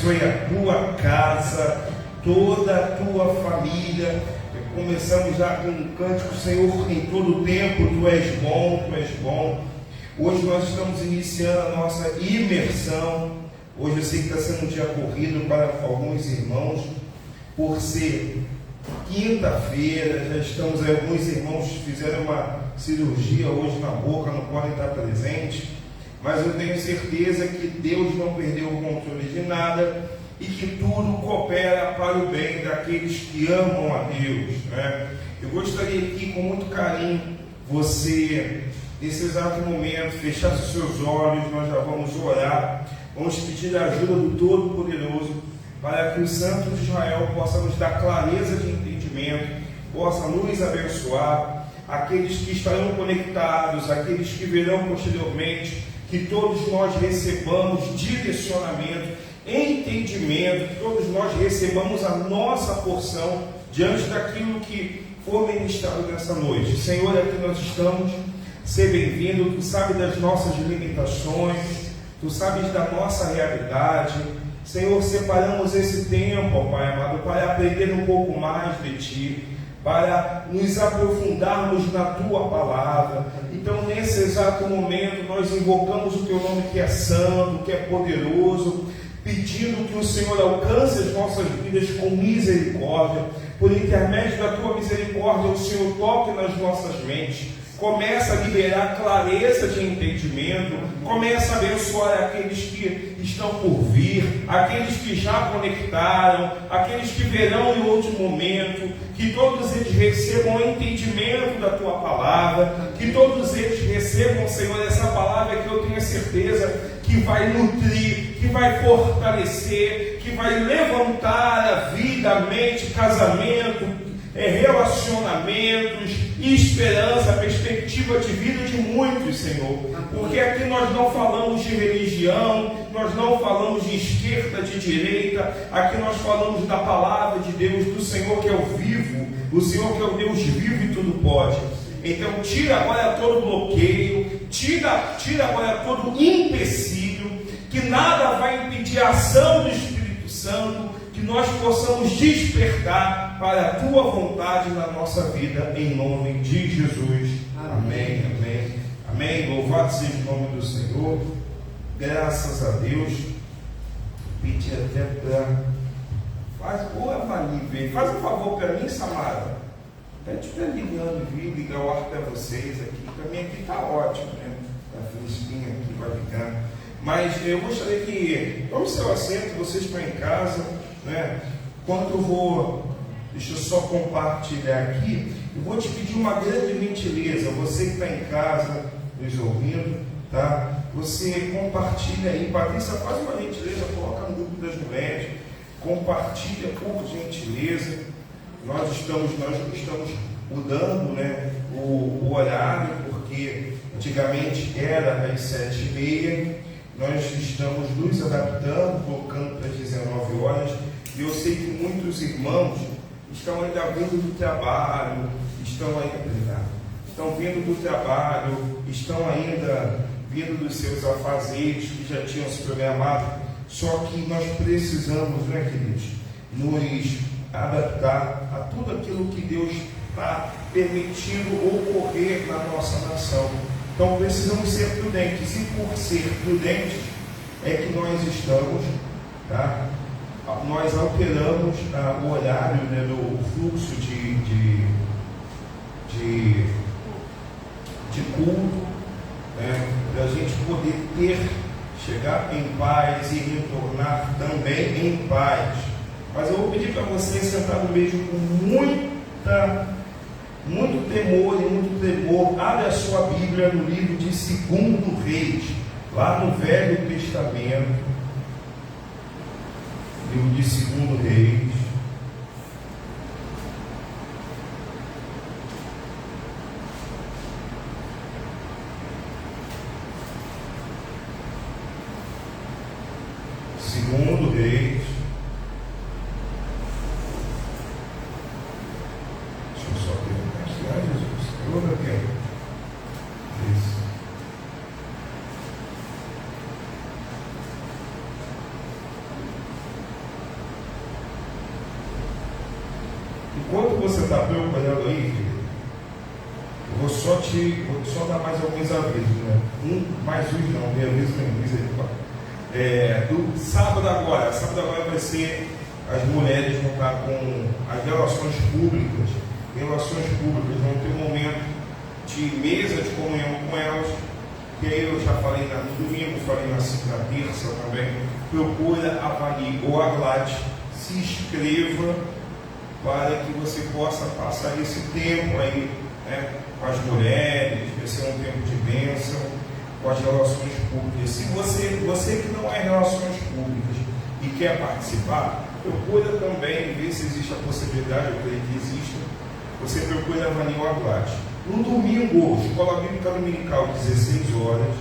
abençoe a tua casa, toda a tua família. Começamos já com um cântico, Senhor, em todo o tempo, Tu és bom, Tu és bom. Hoje nós estamos iniciando a nossa imersão. Hoje eu sei que está sendo um dia corrido para alguns irmãos, por ser quinta-feira, já estamos aí, alguns irmãos fizeram uma cirurgia hoje na boca, não podem estar presentes, mas eu tenho certeza que Deus não perdeu o controle de nada e que tudo coopera para o bem daqueles que amam a Deus, né? Eu gostaria aqui, com muito carinho, você, nesse exato momento, fechasse os seus olhos. Nós já vamos orar, vamos pedir a ajuda do Todo-Poderoso, para que o Santo de Israel possa nos dar clareza de entendimento, possa nos abençoar, aqueles que estarão conectados, aqueles que verão posteriormente, que todos nós recebamos direcionamento, entendimento, que todos nós recebamos a nossa porção diante daquilo que for ministrado nessa noite. Senhor, aqui nós estamos, seja bem-vindo. Tu sabes das nossas limitações, Tu sabes da nossa realidade. Senhor, separamos esse tempo, ó Pai amado, para aprender um pouco mais de Ti, para nos aprofundarmos na Tua palavra. Então, nesse exato momento, nós invocamos o Teu nome, que é santo, que é poderoso, pedindo que o Senhor alcance as nossas vidas com misericórdia. Por intermédio da Tua misericórdia, o Senhor toque nas nossas mentes, começa a liberar clareza de entendimento, começa a abençoar aqueles que estão por vir, aqueles que já conectaram, aqueles que verão em outro momento, que todos eles recebam o entendimento da Tua palavra, que todos eles recebam, Senhor, essa palavra que eu tenho certeza que vai nutrir, que vai fortalecer, que vai levantar a vida, a mente, casamento, relacionamentos, esperança, perspectiva de vida de muitos, Senhor. Porque aqui nós não falamos de religião, nós não falamos de esquerda, de direita, aqui nós falamos da palavra de Deus, do Senhor que é o vivo, o Senhor que é o Deus vivo e tudo pode. Então tira agora todo bloqueio, tira agora todo empecilho, que nada vai impedir a ação do Espírito Santo, que nós possamos despertar para a Tua vontade na nossa vida, em nome de Jesus. Amém, amém, amém. Louvado seja o nome do Senhor. Graças a Deus. Pedi até para... faz um favor para mim, Samara. Pede para a Liliane vir ligar o ar para vocês aqui. Para mim aqui está ótimo, né? A Felicitinha aqui vai ligar. Mas eu gostaria que, tome seu assento, vocês estão em casa, né? Enquanto eu vou, deixa eu só compartilhar aqui, eu vou te pedir uma grande gentileza, você que está em casa nos ouvindo, tá? Você compartilha aí, Patrícia, faz uma gentileza, coloca no grupo das mulheres, compartilha por gentileza. Nós estamos mudando, né, o horário, porque antigamente era às 7h30, nós estamos nos adaptando, colocando para as 19 horas, e eu sei que muitos irmãos estão ainda vindo do trabalho, estão vindo do trabalho, estão ainda vindo dos seus afazeres que já tinham se programado, só que nós precisamos, né, queridos, nos adaptar a tudo aquilo que Deus está permitindo ocorrer na nossa nação. Então precisamos ser prudentes, e por ser prudentes é que nós estamos, tá? Nós alteramos o horário, né, do fluxo de culto, né, para a gente poder chegar em paz e retornar também em paz. Mas eu vou pedir para você sentar no mesmo com muito temor e muito tremor. Abre a sua Bíblia no livro de 2 Reis, lá no Velho Testamento, livro de 2 Reis. Segundo Reis. Deixa eu só terminar aqui. Ai, Jesus. Toda tempo. Isso. Enquanto você está preparando aí, filho, eu vou só dar mais alguns avisos, né? Mais um não, tem aviso aí. Do sábado agora vai ser, as mulheres vão estar com as relações públicas, vão ter um momento de mesa de comunhão com elas, que aí eu já falei no domingo, falei na terça também. Procura a Vani ou a Gladys, se inscreva para que você possa passar esse tempo aí, né, com as mulheres, vai ser um tempo de bênção, com as relações públicas. Se você que não é relações públicas e quer participar, procura também ver se existe a possibilidade, eu creio que existe, você procura a Vani ou a Gladys. No domingo, Escola Bíblica Dominical, 16 horas,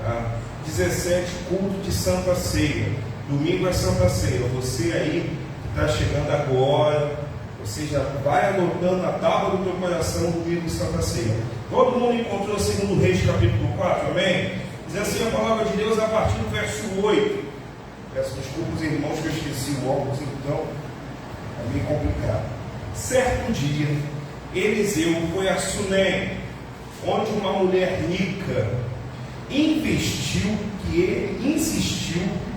tá? 17, culto de Santa Ceia. Domingo é Santa Ceia. Você aí que está chegando agora, você já vai anotando na tábua do teu coração domingo de Santa Ceia. Todo mundo encontrou 2 Reis capítulo 4, amém? Diz assim a palavra de Deus a partir do verso 8. Peço desculpa os irmãos que eu esqueci o óculos, então é meio complicado. Certo dia, Eliseu foi a Sunem, onde uma mulher rica insistiu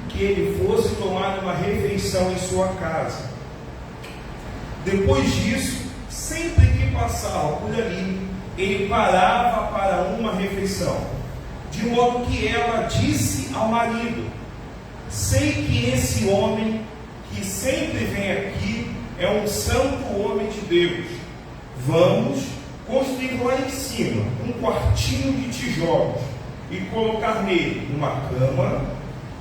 que ele fosse tomar uma refeição em sua casa. Depois disso, sempre que passava por ali, ele parava para uma refeição, de modo que ela disse ao marido: sei que esse homem que sempre vem aqui é um santo homem de Deus. Vamos construir lá em cima um quartinho de tijolos e colocar nele uma cama.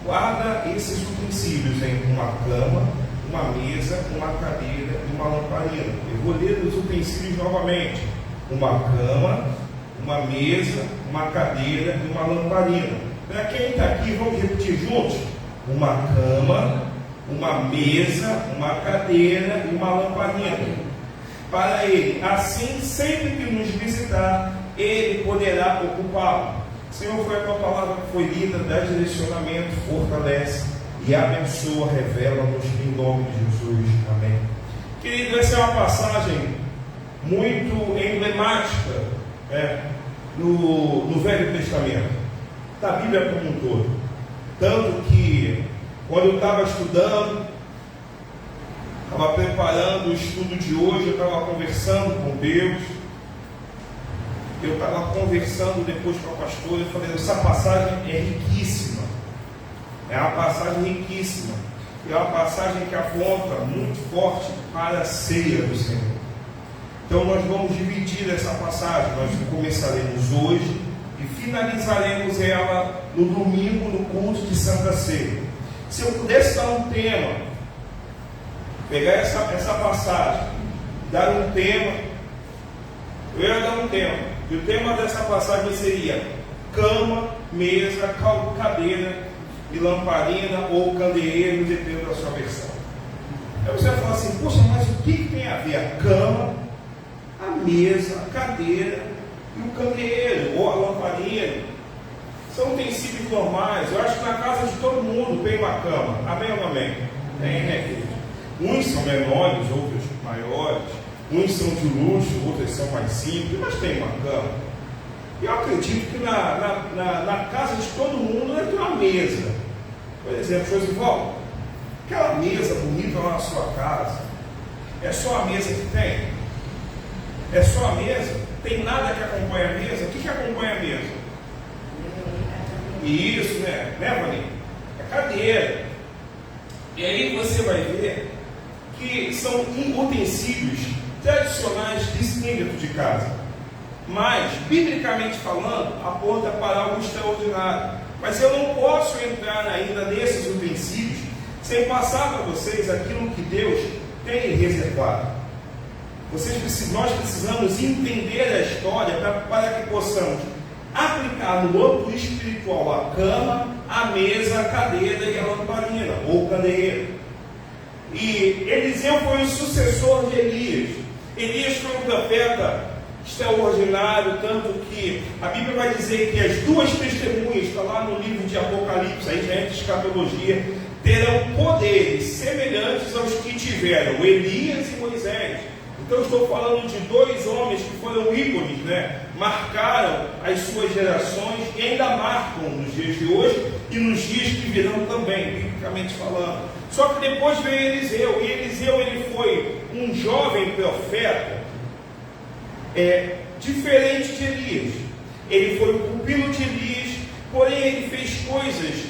Guarda esses utensílios em uma cama, uma mesa, uma cadeira e uma lamparina. Eu vou ler os utensílios novamente: uma cama, uma mesa, uma cadeira e uma lamparina. Para quem está aqui, vamos repetir juntos: uma cama, uma mesa, uma cadeira e uma lamparina. Para ele, assim, sempre que nos visitar, ele poderá ocupá-lo. Senhor, foi a tua palavra que foi lida, dá direcionamento, fortalece e abençoa, revela-nos em nome de Jesus. Amém. Querido, essa é uma passagem muito emblemática, no Velho Testamento, da Bíblia como um todo. Tanto que, quando eu estava estudando, estava preparando o estudo de hoje, eu estava conversando com Deus, eu estava conversando depois com a pastora, eu falei: essa passagem é riquíssima, é uma passagem riquíssima, é uma passagem que aponta muito forte para a ceia do Senhor. Então nós vamos dividir essa passagem, nós começaremos hoje e finalizaremos ela no domingo, no culto de Santa Ceia. Se eu pudesse dar um tema, pegar essa passagem, dar um tema, eu ia dar um tema. E o tema dessa passagem seria cama, mesa, cadeira e lamparina ou candeeiro, dependendo da sua versão. Aí você vai falar assim: poxa, mas o que tem a ver a cama, a mesa, a cadeira e o candeeiro ou a lamparina? São utensílios normais. Eu acho que na casa de todo mundo tem uma cama. Amém ou não amém? Tem, né, querido? Uns são menores, outros maiores. Uns são de luxo, outros são mais simples, mas tem uma cama. E eu acredito que na casa de todo mundo deve ter uma mesa. Por exemplo, Josival, aquela mesa bonita lá na sua casa, é só a mesa que tem? É só a mesa? Tem nada que acompanha a mesa? O que acompanha a mesa? Isso, né, Vani? É cadeira. E aí você vai ver que são utensílios tradicionais de dentro de casa, mas, biblicamente falando, aponta para algo extraordinário. Mas eu não posso entrar ainda nesses utensílios sem passar para vocês aquilo que Deus tem reservado. Nós precisamos entender a história para que possamos aplicar no âmbito espiritual a cama, a mesa, a cadeira e a lamparina, ou candeeiro. E Eliseu foi o sucessor de Elias. Elias foi um profeta extraordinário, tanto que a Bíblia vai dizer que as duas testemunhas, está lá no livro de Apocalipse, aí já entra escatologia, terão poderes semelhantes aos que tiveram Elias e Moisés. Então eu estou falando de dois homens que foram ícones, né? Marcaram as suas gerações e ainda marcam nos dias de hoje e nos dias que virão também, biblicamente falando. Só que depois veio Eliseu, e Eliseu ele foi um jovem profeta, diferente de Elias. Ele foi o pupilo de Elias, porém ele fez coisas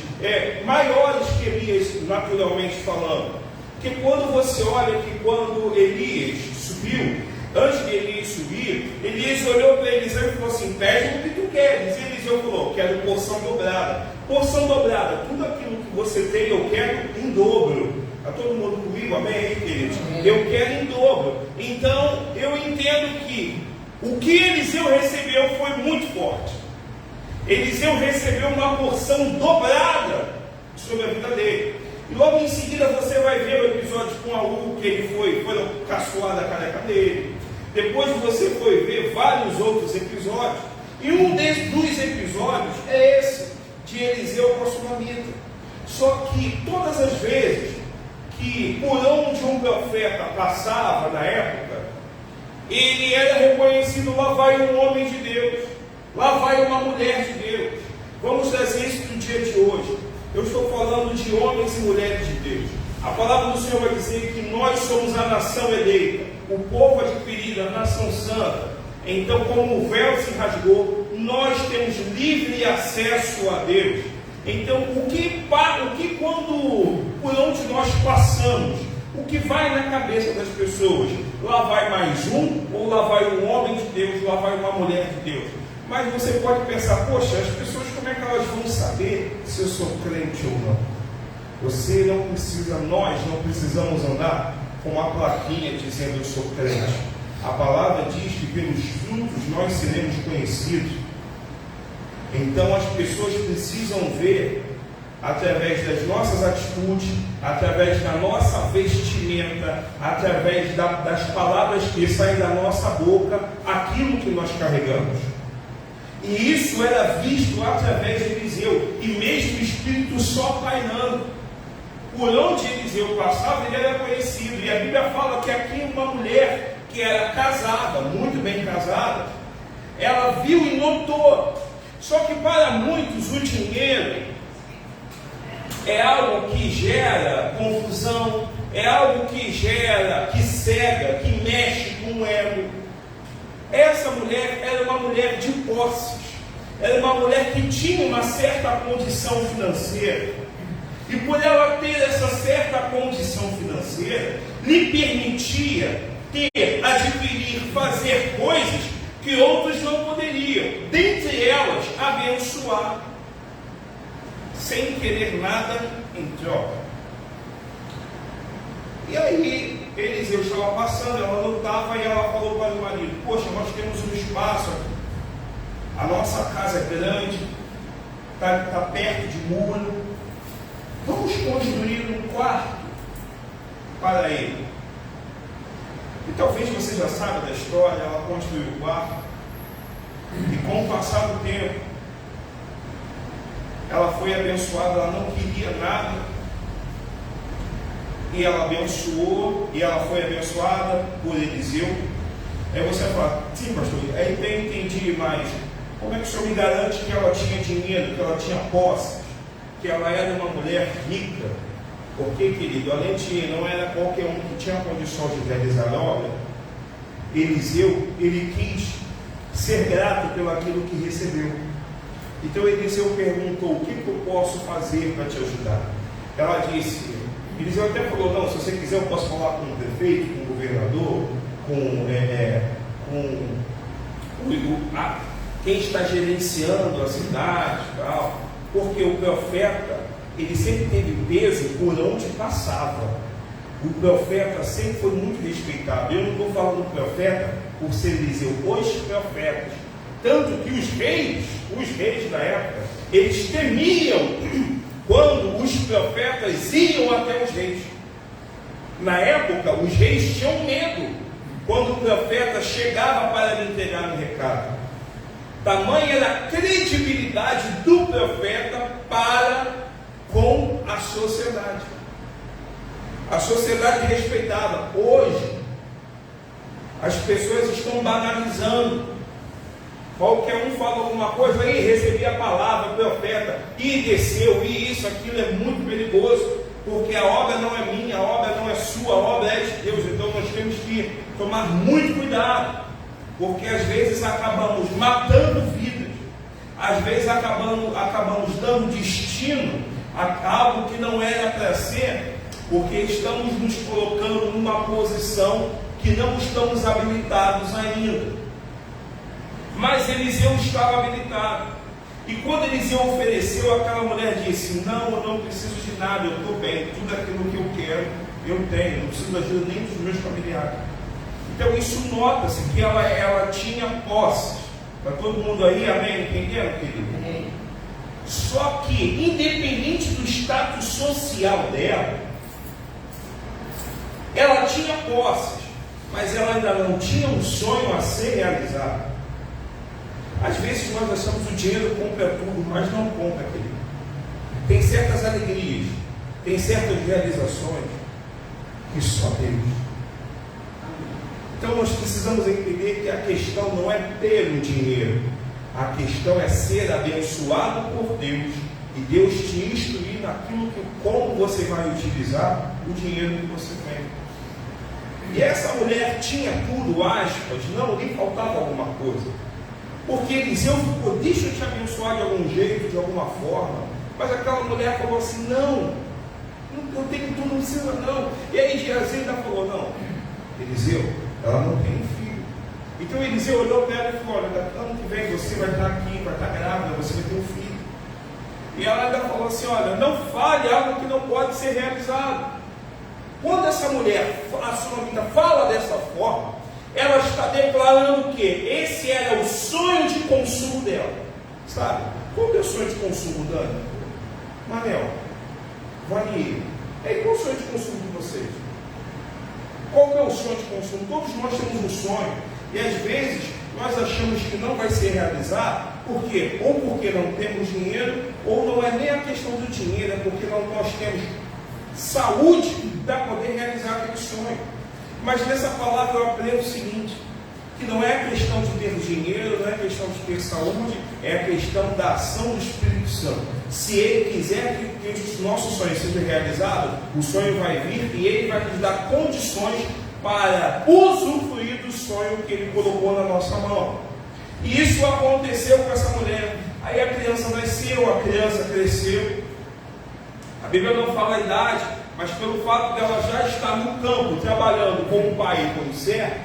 maiores que Elias, naturalmente falando. Porque quando você olha que quando Elias subiu, antes de Elias subir, Elias olhou para Eliseu e falou assim: pede o que tu queres. E Eliseu falou: quero porção dobrada. Porção dobrada, tudo aquilo que você tem eu quero em dobro. Está todo mundo comigo? Amém, queridos? Eu quero em dobro. Então eu entendo que o que Eliseu recebeu foi muito forte. Eliseu recebeu uma porção dobrada sobre a vida dele. E logo em seguida você vai ver o episódio com Aú, que ele foi caçoar da careca dele. Depois você foi ver vários outros episódios. E um dos episódios é esse, de Eliseu com a sunamita. Só que todas as vezes que por onde um profeta passava na época, ele era reconhecido: lá vai um homem de Deus, lá vai uma mulher de Deus. Vamos trazer isso para o dia de hoje. Eu estou falando de homens e mulheres de Deus. A palavra do Senhor vai dizer que nós somos a nação eleita, o povo adquirido, a nação santa. Então, como o véu se rasgou, nós temos livre acesso a Deus. Então, o que quando, por onde nós passamos, o que vai na cabeça das pessoas? Lá vai mais um, ou lá vai um homem de Deus, lá vai uma mulher de Deus. Mas você pode pensar: poxa, as pessoas, como é que elas vão saber se eu sou crente ou não? Você não precisa, nós não precisamos andar com uma plaquinha dizendo eu sou crente. A palavra diz que pelos frutos nós seremos conhecidos. Então as pessoas precisam ver, através das nossas atitudes, através da nossa vestimenta, através das palavras que saem da nossa boca, aquilo que nós carregamos. E isso era visto através de Eliseu, e mesmo o Espírito só pairando. Por onde Eliseu passava, ele era conhecido. E a Bíblia fala que aqui uma mulher que era casada, muito bem casada, ela viu e notou. Só que para muitos o dinheiro é algo que gera confusão, é algo que cega, que mexe com o ego. Essa mulher era uma mulher de posses, era uma mulher que tinha uma certa condição financeira, e por ela ter essa certa condição financeira, lhe permitia adquirir, fazer coisas que outros não poderiam, dentre elas, abençoar, sem querer nada em troca. E aí, Eliseu estava passando, ela lutava, e ela falou para o marido: poxa, nós temos um espaço aqui, a nossa casa é grande, está perto de muro, vamos construir um quarto para ele. E talvez você já saiba da história. Ela construiu o quarto, e com o passar do tempo, ela foi abençoada. Ela não queria nada, e ela abençoou, e ela foi abençoada por Eliseu. Aí você fala: sim, pastor, aí eu entendi, mas como é que o senhor me garante que ela tinha dinheiro, que ela tinha posses, que ela era uma mulher rica? Porque, querido, além de não era qualquer um que tinha condições de realizar a obra, Eliseu, ele quis ser grato pelo aquilo que recebeu. Então Eliseu perguntou: o que eu posso fazer para te ajudar? Ela disse, Eliseu até falou: não, se você quiser eu posso falar com o prefeito, com o governador, com quem está gerenciando a cidade e tal. Porque o profeta, ele sempre teve peso por onde passava. O profeta sempre foi muito respeitado. Eu não estou falando profeta por ser Eliseu, os profetas. Tanto que os reis da época, eles temiam quando os profetas iam até os reis. Na época, os reis tinham medo quando o profeta chegava para lhe entregar um recado. Tamanha era a credibilidade do profeta para com a sociedade. A sociedade respeitava. Hoje, pessoas estão banalizando. Qualquer um fala alguma coisa, e recebi a palavra do profeta, e desceu, e isso, aquilo é muito perigoso, porque a obra não é minha, a obra não é sua, a obra é de Deus. Então nós temos que tomar muito cuidado, porque às vezes acabamos matando vidas, às vezes acabamos dando destino a algo que não era para ser, porque estamos nos colocando numa posição que não estamos habilitados ainda. Mas Eliseu estava habilitado. E quando Eliseu ofereceu, aquela mulher disse: não, eu não preciso de nada, eu estou bem, tudo aquilo que eu quero, eu tenho, não preciso de ajuda nem dos meus familiares. Então isso nota-se que ela tinha posses. Está todo mundo aí, amém? Entenderam, querido? Amém. Só que, independente do status social dela, ela tinha posses, mas ela ainda não tinha um sonho a ser realizado. Às vezes nós achamos que o dinheiro compra tudo, mas não compra, querido. Tem certas alegrias, tem certas realizações que só Deus. Então nós precisamos entender que a questão não é ter o dinheiro, a questão é ser abençoado por Deus e Deus te instruir naquilo que, como você vai utilizar o dinheiro que você tem. E essa mulher tinha tudo, aspas, não lhe faltava alguma coisa. Porque Eliseu ficou: deixa eu te abençoar de algum jeito, de alguma forma. Mas aquela mulher falou assim: não, eu tenho tudo, não precisa não. E aí Geazi ainda falou: não, Eliseu, ela não tem um filho. Então Eliseu olhou para ela e falou: olha, ano que vem você vai estar aqui, vai estar grávida, você vai ter um filho. E ela ainda falou assim: olha, não fale algo que não pode ser realizado. Quando essa mulher, a sunamita, fala dessa forma, ela está declarando que esse era o sonho de consumo dela. Sabe? Qual é o sonho de consumo, Dani? Manel, Vani, qual é o sonho de consumo de vocês? Qual é o sonho de consumo? Todos nós temos um sonho. E às vezes nós achamos que não vai ser realizado. Por quê? Ou porque não temos dinheiro, ou não é nem a questão do dinheiro, é porque nós temos saúde para poder realizar aquele sonho. Mas nessa palavra eu aprendo o seguinte: que não é questão de ter dinheiro, não é questão de ter saúde, é a questão da ação do Espírito Santo. Se Ele quiser que o nosso sonho seja realizado, o sonho vai vir e Ele vai nos dar condições para usufruir do sonho que Ele colocou na nossa mão. E isso aconteceu com essa mulher. Aí a criança nasceu, a criança cresceu. A Bíblia não fala a idade, mas pelo fato dela já estar no campo, trabalhando como pai e como servo,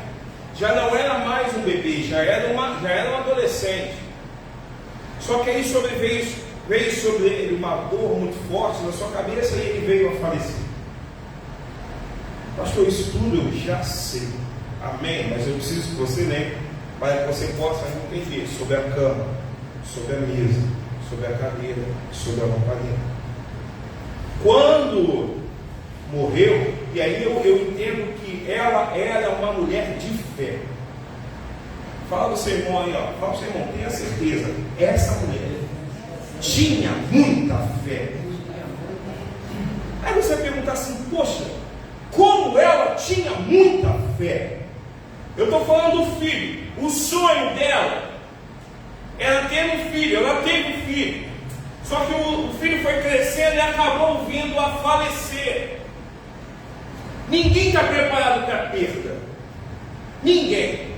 já não era mais um bebê, já era um adolescente. Só que aí veio sobre ele uma dor muito forte na sua cabeça e ele veio a falecer. Pastor, isso tudo eu já sei. Amém? Mas eu preciso que você lembre, para que você possa entender sobre a cama, sobre a mesa, sobre a cadeira, sobre a lamparina. Quando morreu, e aí eu entendo que ela era uma mulher de fé. Fala do seu irmão aí, ó. Fala do seu irmão, tenha certeza, essa mulher tinha muita fé. Aí você vai perguntar assim: poxa, como ela tinha muita fé? Eu estou falando do filho. O sonho dela era ter um filho, ela teve um filho. Só que o filho foi crescendo e acabou vindo a falecer. Ninguém está preparado para a perda. Ninguém.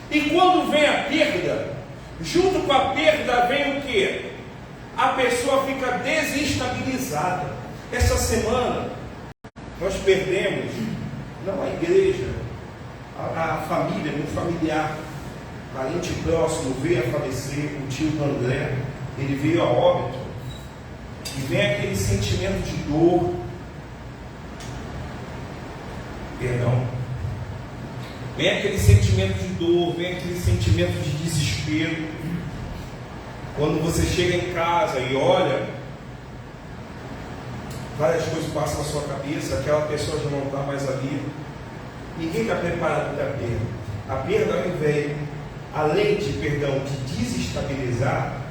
E quando vem a perda, junto com a perda vem o quê? A pessoa fica desestabilizada. Essa semana nós perdemos, não a igreja, a família, meu familiar, parente próximo veio a falecer, o tio do André, ele veio a óbito, e vem aquele sentimento de dor, vem aquele sentimento de dor, vem aquele sentimento de desespero. Quando você chega em casa e olha, várias coisas passam na sua cabeça, aquela pessoa já não está mais ali, ninguém está preparado para a perda. A perda vem, além de desestabilizar,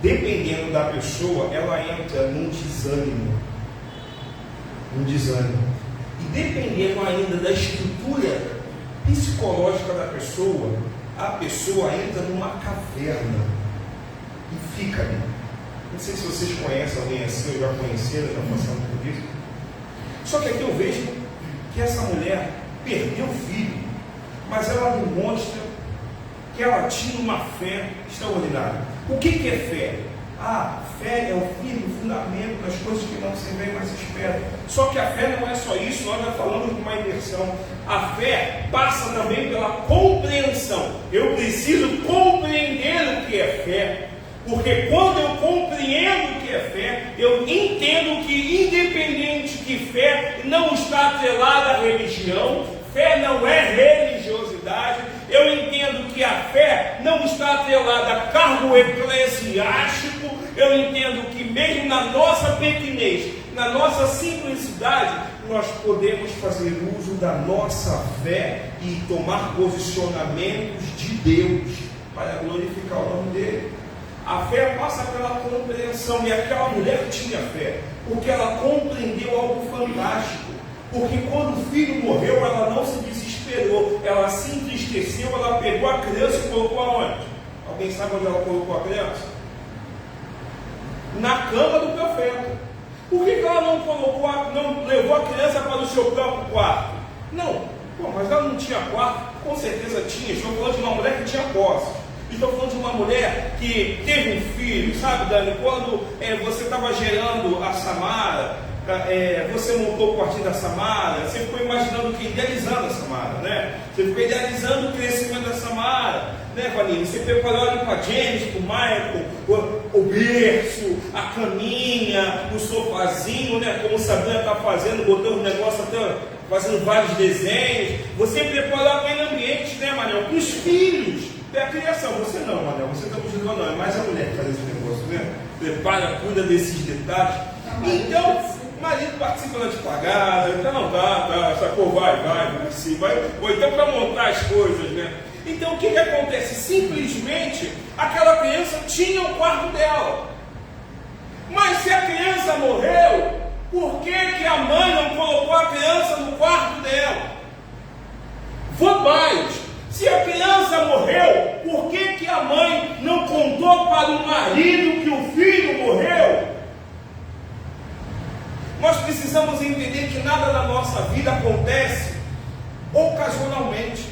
dependendo da pessoa, ela entra num desânimo. E dependendo ainda da estrutura psicológica da pessoa, a pessoa entra numa caverna e fica ali. Não sei se vocês conhecem alguém assim, ou já conheceram, já passaram por isso. Só que aqui eu vejo que essa mulher perdeu o filho, mas ela demonstra que ela tinha uma fé extraordinária. O que é fé? Fé é o firme fundamento das coisas que não se vê, mas se espera. Só que a fé não é só isso, nós já falamos de uma inversão. A fé passa também pela compreensão. Eu preciso compreender o que é fé, porque quando eu compreendo o que é fé, eu entendo que, independente que fé não está atrelada à religião, fé não é religiosidade. Eu entendo que a fé não está atrelada a cargo eclesiástico. Eu entendo que mesmo na nossa pequenez, na nossa simplicidade, nós podemos fazer uso da nossa fé e tomar posicionamentos de Deus para glorificar o nome dele. A fé passa pela compreensão, e aquela mulher tinha fé, porque ela compreendeu algo fantástico. Porque quando o filho morreu, ela não se desesperou, ela se entristeceu, ela pegou a criança e colocou aonde? Alguém sabe onde ela colocou a criança? Na cama do profeta. Por que ela não levou a criança para o seu próprio quarto? Não, mas ela não tinha quarto, com certeza tinha. Estou falando de uma mulher que tinha posse. Estou falando de uma mulher que teve um filho, sabe, Dani? Quando você estava gerando a Samara, você montou o quartinho da Samara, você ficou imaginando que idealizando a Samara, né? Você ficou idealizando o crescimento da Samara, né, Valinha? Você preparou ali para James, para o Michael, o berço, a caminha, o sofazinho, né? Como Sabrina está fazendo, botando o negócio até fazendo vários desenhos. Você preparou aquele ambiente, né, Manel? Para os filhos. É a criação, você não, Manel, você está ajudando, não, é mais a mulher que faz esse negócio, né? Prepara, cuida desses detalhes. Então, o marido participa da despagada, então tá, sacou, vai, sim, vai, ou então para montar as coisas, né? Então o que acontece? Simplesmente aquela criança tinha o quarto dela. Mas se a criança morreu, por que a mãe não colocou a criança no quarto dela? Vou mais. Se a criança morreu, por que a mãe não contou para o marido que o filho morreu? Nós precisamos entender que nada na nossa vida acontece ocasionalmente.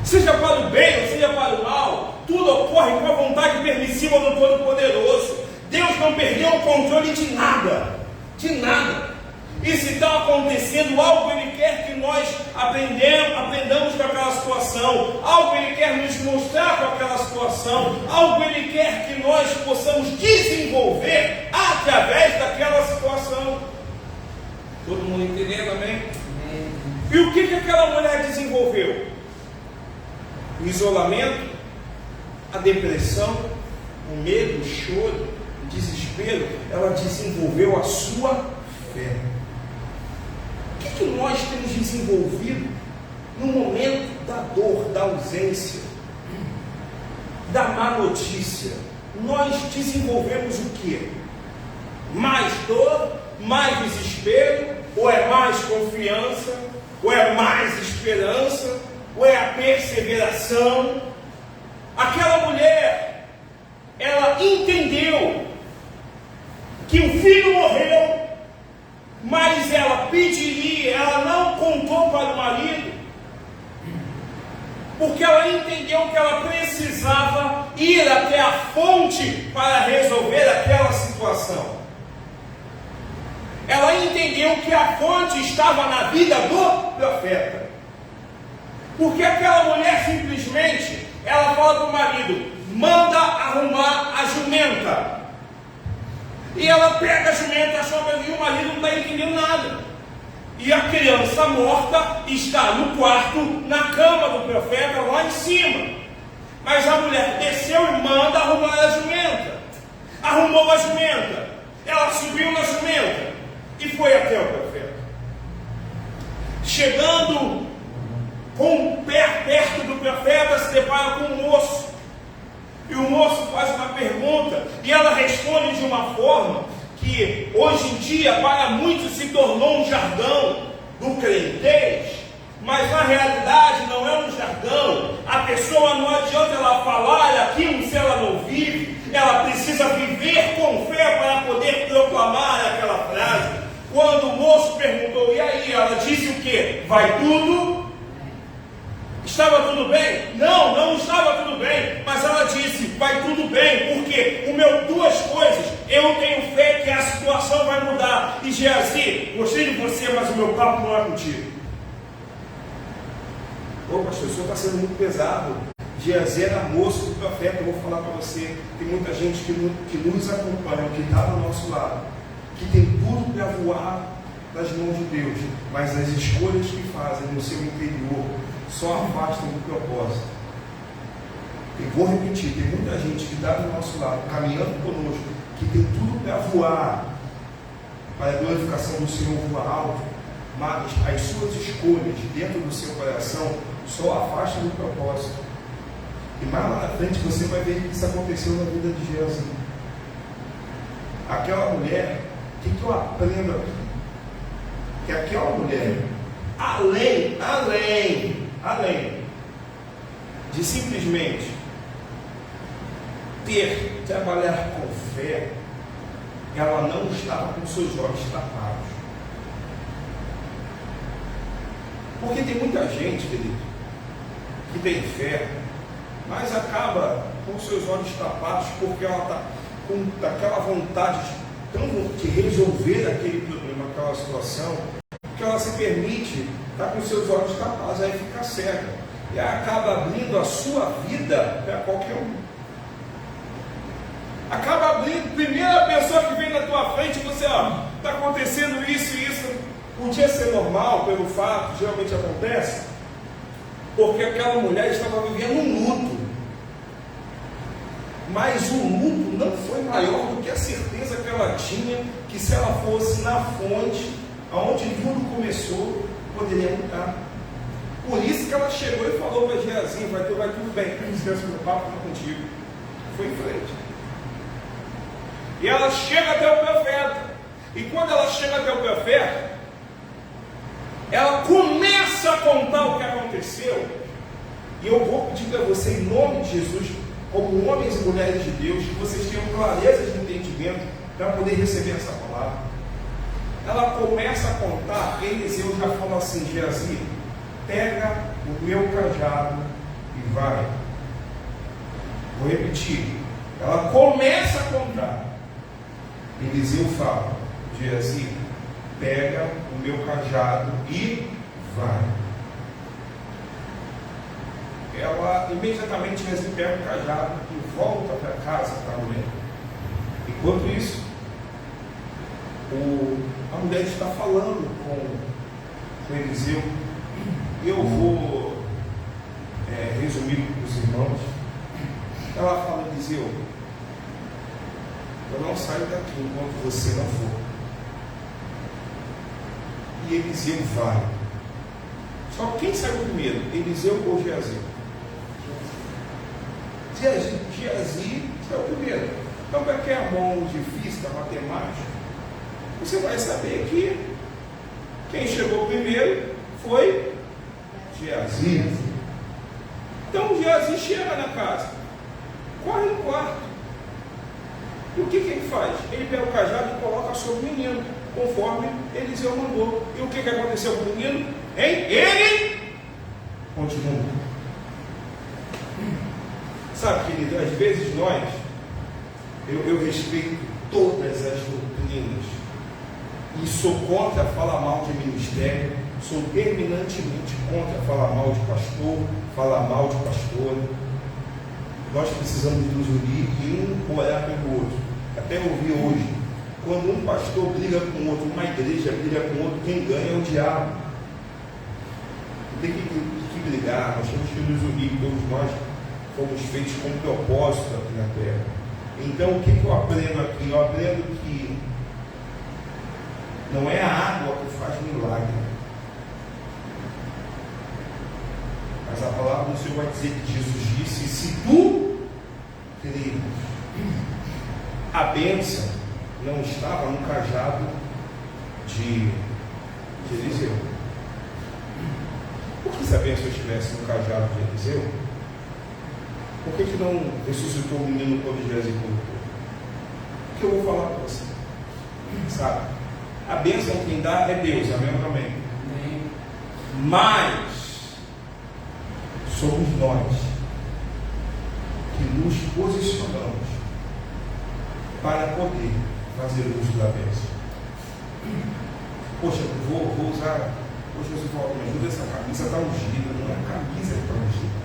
Seja para o bem ou seja para o mal, tudo ocorre com a vontade permissiva do Todo-Poderoso. Deus não perdeu o controle de nada, de nada. E se está acontecendo algo, Ele quer que nós aprendamos com aquela situação, algo Ele quer nos mostrar com aquela situação, algo Ele quer que nós possamos desenvolver através daquela situação. Todo mundo entendendo, amém? E o que aquela mulher desenvolveu? O isolamento, a depressão, o medo, o choro, o desespero. Ela desenvolveu a sua fé. O que nós temos desenvolvido no momento da dor, da ausência, da má notícia? Nós desenvolvemos o quê? Mais dor, mais desespero, ou é mais confiança, ou é mais esperança, ou é a perseveração? Aquela mulher, ela entendeu que o filho morreu, mas ela pediria, ela não contou para o marido, porque ela entendeu que ela precisava ir até a fonte para resolver aquela situação. Ela entendeu que a fonte estava na vida do profeta. Porque aquela mulher simplesmente, ela fala para o marido, manda arrumar a jumenta. E ela pega a jumenta, e o marido não está entendendo nada. E a criança morta está no quarto, na cama do profeta, lá em cima. Mas a mulher desceu e manda arrumar a jumenta. Arrumou a jumenta. Ela subiu na jumenta e foi até o profeta. Chegando perto do profeta, se depara com um moço. E o moço faz uma pergunta e ela responde de uma forma que hoje em dia para muitos se tornou um jargão do crentez, mas na realidade não é um jargão. A pessoa não adianta ela falar aquilo se ela não vive, ela precisa viver com fé para poder proclamar aquela frase. Quando o moço perguntou, e aí? Ela disse o quê? Vai tudo? Estava tudo bem? Não, não estava tudo bem, mas ela disse, vai tudo bem, porque duas coisas, eu tenho fé que a situação vai mudar. E Geazi, gostei de você, mas o meu papo não é contigo. Ô pastor, o senhor está sendo muito pesado. Geazi era moço do profeta. Eu vou falar para você, tem muita gente que nos acompanha, que está do nosso lado, que tem tudo para voar das mãos de Deus, mas as escolhas que fazem no seu interior só afastam do propósito. E vou repetir, tem muita gente que está do nosso lado, caminhando conosco, que tem tudo para voar, para a glorificação do Senhor voar alto, mas as suas escolhas dentro do seu coração só afastam do propósito. E mais lá na frente você vai ver que isso aconteceu na vida de Geazi. Aquela mulher, o que eu aprendo aqui? Que aquela mulher, além de simplesmente trabalhar com fé, ela não estava com seus olhos tapados. Porque tem muita gente, querido, que tem fé, mas acaba com seus olhos tapados porque ela está com aquela vontade de resolver aquele problema, aquela situação, que ela se permite estar com seus olhos tapados, aí fica cega, e aí acaba abrindo a sua vida para qualquer um. Acaba abrindo, primeira pessoa que vem na tua frente, você, está acontecendo isso e isso. Podia ser normal pelo fato, geralmente acontece, porque aquela mulher estava vivendo um luto. Mas o luto não foi maior do que a certeza que ela tinha que se ela fosse na fonte, aonde tudo começou, poderia mudar. Por isso que ela chegou e falou para Geazi, vai tudo bem, com licença, meu papo não contigo. Foi em frente. E ela chega até o profeta. E quando ela chega até o profeta, ela começa a contar o que aconteceu. E eu vou pedir para você, em nome de Jesus, como homens e mulheres de Deus, que vocês tenham clareza de entendimento para poder receber essa palavra. Ela começa a contar, Eliseu já fala assim, Geazi, pega o meu cajado e vai. Vou repetir. Ela começa a contar. Eliseu fala, Geazi, pega o meu cajado e vai. Ela imediatamente pega o cajado e volta para casa para a mulher. Enquanto isso, a mulher está falando com Eliseu. Eu vou resumir para os irmãos. Ela fala, Eliseu, eu não saio daqui enquanto você não for. E Eliseu vai. Só quem saiu primeiro, Eliseu ou Geazi? Geazi saiu primeiro. Então, para quem é bom de física, matemática, você vai saber que quem chegou primeiro foi Geazi. Então, Geazi chega na casa, corre no quarto. E o que ele faz? Ele pega o cajado e coloca sobre o menino, conforme Eliseu mandou. E o que aconteceu com o menino? Ele continua. Sabe, querido, às vezes eu respeito todas as doutrinas e sou contra falar mal de ministério, sou terminantemente contra falar mal de pastor, falar mal de pastora. Nós precisamos nos unir e um orar pelo outro. Até ouvi hoje, quando um pastor briga com o outro, uma igreja briga com o outro, quem ganha é o diabo. Não tem que brigar, nós temos que nos unir, todos nós fomos feitos com um propósito aqui na terra. Então, o que eu aprendo aqui? Eu aprendo que não é a água que faz milagre, mas a palavra do Senhor vai dizer que Jesus disse, se tu creres, a bênção não estava no cajado de Eliseu. se a bênção estivesse no cajado de Eliseu, por que não ressuscitou o menino quando Geazi colocou? O que eu vou falar para você? Sabe? A bênção quem dá é Deus, amém ou amém? Mas somos nós que nos posicionamos para poder fazer uso da bênção. Poxa, vou usar. Poxa, você fala, me ajuda, essa camisa está ungida. Não é a camisa que está ungida.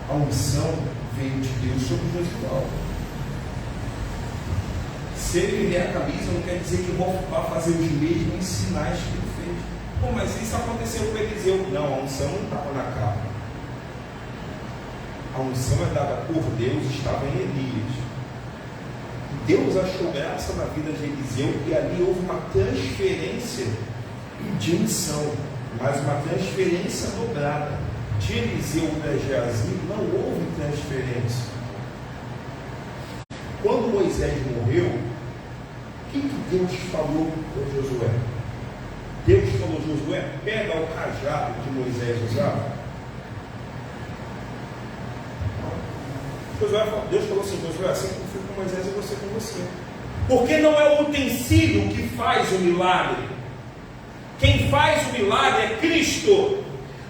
A unção veio de Deus sobre o Josué. Se ele me der a camisa, não quer dizer que eu vou fazer os mesmos sinais que ele fez. Pô, mas isso aconteceu com Eliseu. Não, a unção não estava na capa. A unção é dada por Deus, estava em Elias. Deus achou graça na vida de Eliseu e ali houve uma transferência de unção, mas uma transferência dobrada. De Eliseu para Geazi não houve transferência. Quando Moisés morreu, o que Deus falou para Josué? Deus falou: Josué, pega o cajado que Moisés usava. Deus falou assim: Josué, assim como fui com Moisés, eu vou ser com você. Porque não é o utensílio que faz o milagre. Quem faz o milagre é Cristo.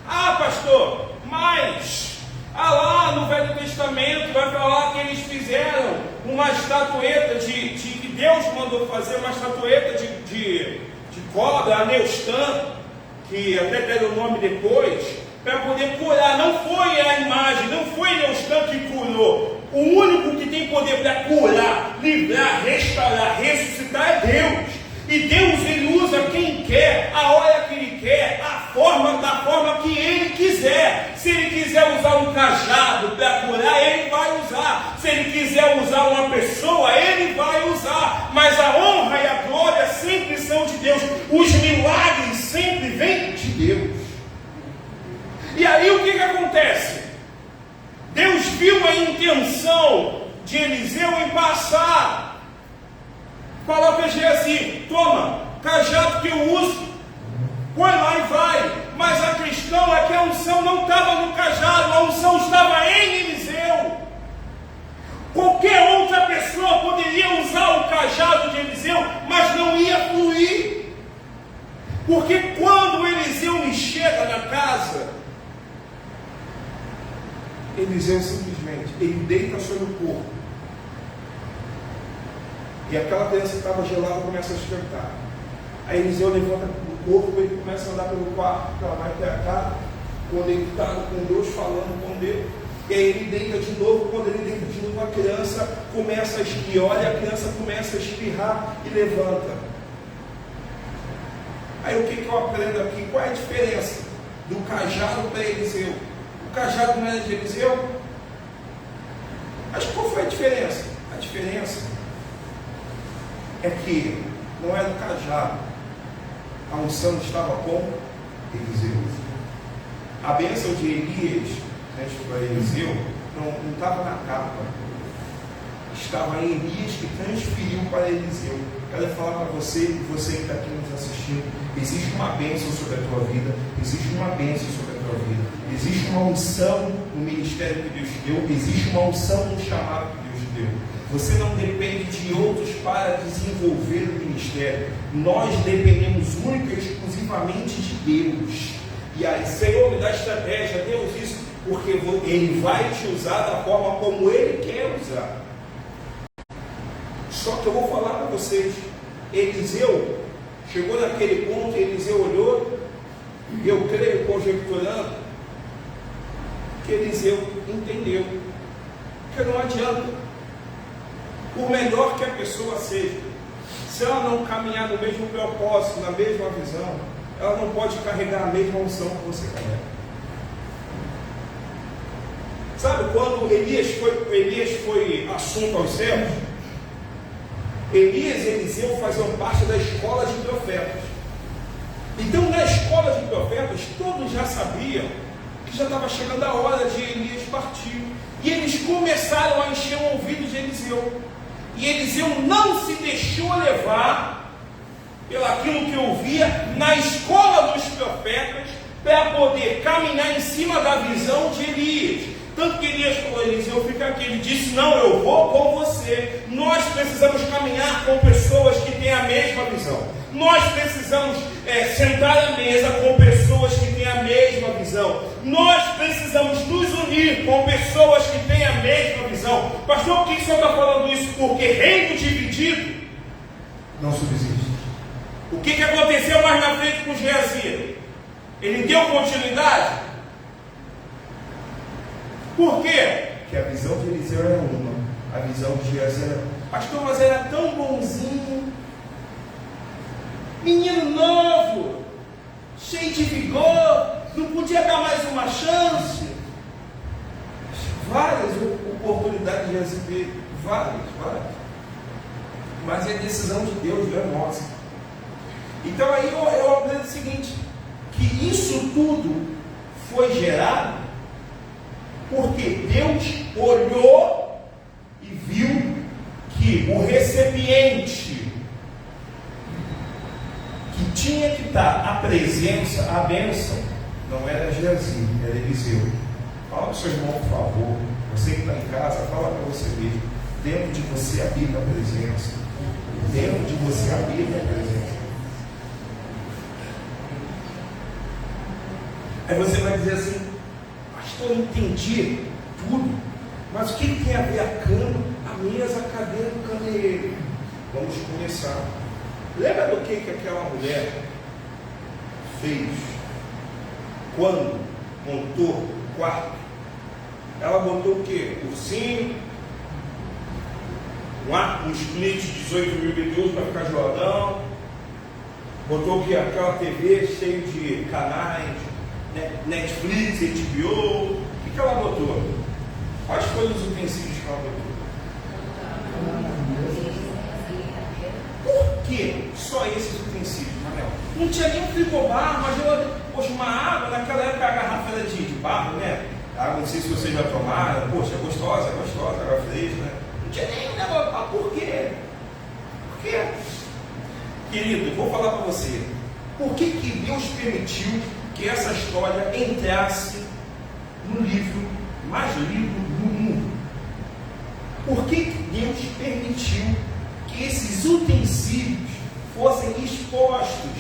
Ah, pastor, mas lá no Velho Testamento vai falar que eles fizeram uma estatueta que Deus mandou fazer, uma estatueta de cobra, a Neustã, que até deram o nome depois, para poder curar. Não foi a imagem, não foi Neustã que curou. O único que tem poder para curar, livrar, restaurar, ressuscitar é Deus. E Deus, ele usa quem quer, a hora que ele quer, da forma que ele quiser. Se ele quiser usar um cajado para curar, ele vai usar. Se ele quiser usar uma pessoa, ele vai usar. Mas a honra e a glória sempre são de Deus. Os milagres sempre vêm de Deus. E aí o que acontece? Deus viu a intenção de Eliseu em passar. Fala para Geazi: toma, cajado que eu uso, põe lá e vai. Mas a questão é que a unção não estava no cajado, a unção estava em Eliseu. Qualquer outra pessoa poderia usar o cajado de Eliseu, mas não ia fluir. Porque quando Eliseu me chega na casa, Eliseu simplesmente, ele deita sobre o corpo. E aquela criança que estava gelada começa a esquentar. Aí Eliseu levanta do corpo, ele começa a andar pelo quarto, ela vai até cá, conectado com Deus, falando com Deus. E aí ele deita de novo. Quando ele deita de novo, a criança começa a espirrar, e a criança começa a espirrar e levanta. Aí o que eu aprendo aqui? Qual é a diferença do cajado para Eliseu? O cajado não era de Eliseu? Mas qual foi a diferença? A diferença é que não era do cajado, a unção estava com Eliseu. A bênção de Elias, para Eliseu, não estava na capa, estava em Elias, que transferiu para Eliseu. Quero falar para você que está aqui nos assistindo: existe uma bênção sobre a tua vida, existe uma bênção sobre a tua vida, existe uma unção no ministério que Deus te deu, existe uma unção no chamado que Deus te deu. Você não depende de outros para desenvolver o ministério. Nós dependemos única e exclusivamente de Deus. E aí, Senhor, me dá estratégia. Deus, isso, porque Ele vai te usar da forma como Ele quer usar. Só que eu vou falar para vocês: Eliseu chegou naquele ponto, Eliseu olhou, e eu creio, conjecturando, que Eliseu entendeu que não adianta. Por melhor que a pessoa seja, se ela não caminhar no mesmo propósito, na mesma visão, ela não pode carregar a mesma unção que você carrega. Sabe quando Elias foi assunto aos céus? Elias e Eliseu faziam parte da escola de profetas. Então, na escola de profetas, todos já sabiam que já estava chegando a hora de Elias partir. E eles começaram a encher o ouvido de Eliseu. E Eliseu não se deixou levar pelo aquilo que ouvia na escola dos profetas, para poder caminhar em cima da visão de Elias. Tanto que Elias falou: Eliseu, fica aqui. Ele disse: não, eu vou com você. Nós precisamos caminhar com pessoas que têm a mesma visão. Nós precisamos sentar à mesa com pessoas que têm a mesma visão. Nós precisamos nos unir com pessoas que têm a mesma visão. Pastor, por que o senhor está falando isso? Porque reino dividido não subsiste. O que aconteceu mais na frente com Geazi? Ele deu continuidade? Por quê? Porque a visão de Eliseu era uma, a visão de Geazi era: pastor, mas era tão bonzinho, menino novo, cheio de vigor, não podia dar mais uma chance? Várias oportunidades de Geazi teve, várias. Mas é decisão de Deus, não é nossa. Então aí eu aprendo o seguinte, que isso tudo foi gerado porque Deus olhou e viu que o recipiente que tinha que dar a presença, a bênção, não era Geazi, era Eliseu. Fala para o seu irmão, por favor. Você que está em casa, fala para você mesmo. Dentro de você habita a presença. Dentro de você habita a presença. Aí você vai dizer assim: pastor, eu entendi tudo, mas o que tem a ver a cama, a mesa, a cadeira, o candeeiro? Vamos começar. Lembra do que aquela mulher fez quando montou o quarto? Ela botou o quê? Ursinho, um split de 18 milímetros para ficar geladão, botou o quê? Aquela TV cheia de canais, Netflix, HBO. O que ela botou? Quais foram os utensílios que ela botou? Por que só esses utensílios, Manel? Não tinha nem um frigobar, uma geladeira. Poxa, uma água, naquela época a garrafa era de barro, né? Água, não sei se vocês já tomaram. Poxa, é gostosa, água fresca, né? Não tinha nem um negócio. Ah, por quê? Por quê? Querido, eu vou falar para você. Por que Deus permitiu que essa história entrasse no livro mais lido do mundo? Por que Deus permitiu que esses utensílios fossem expostos